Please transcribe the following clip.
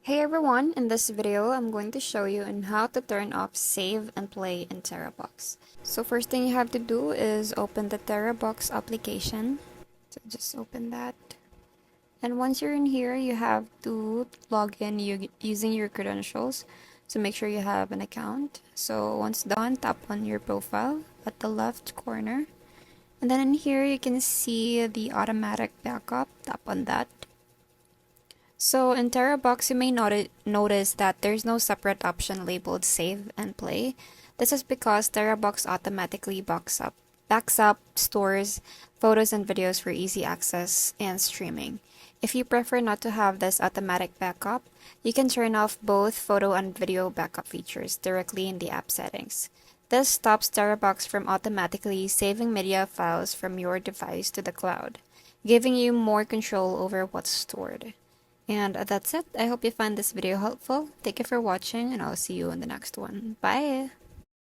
Hey everyone, in this video I'm going to show you on how to turn off save and play in Terabox. So first thing you have to do is open the Terabox application. So just open that. And once you're in here, you have to log in using your credentials. So make sure you have an account. So once done, tap on your profile at the left corner. And then in here you can see the automatic backup. Tap on that. So in Terabox, you may notice that there's no separate option labeled Save and Play. This is because Terabox automatically backs up, stores photos and videos for easy access and streaming. If you prefer not to have this automatic backup, you can turn off both photo and video backup features directly in the app settings. This stops Terabox from automatically saving media files from your device to the cloud, giving you more control over what's stored. And that's it. I hope you find this video helpful. Thank you for watching, and I'll see you in the next one. Bye!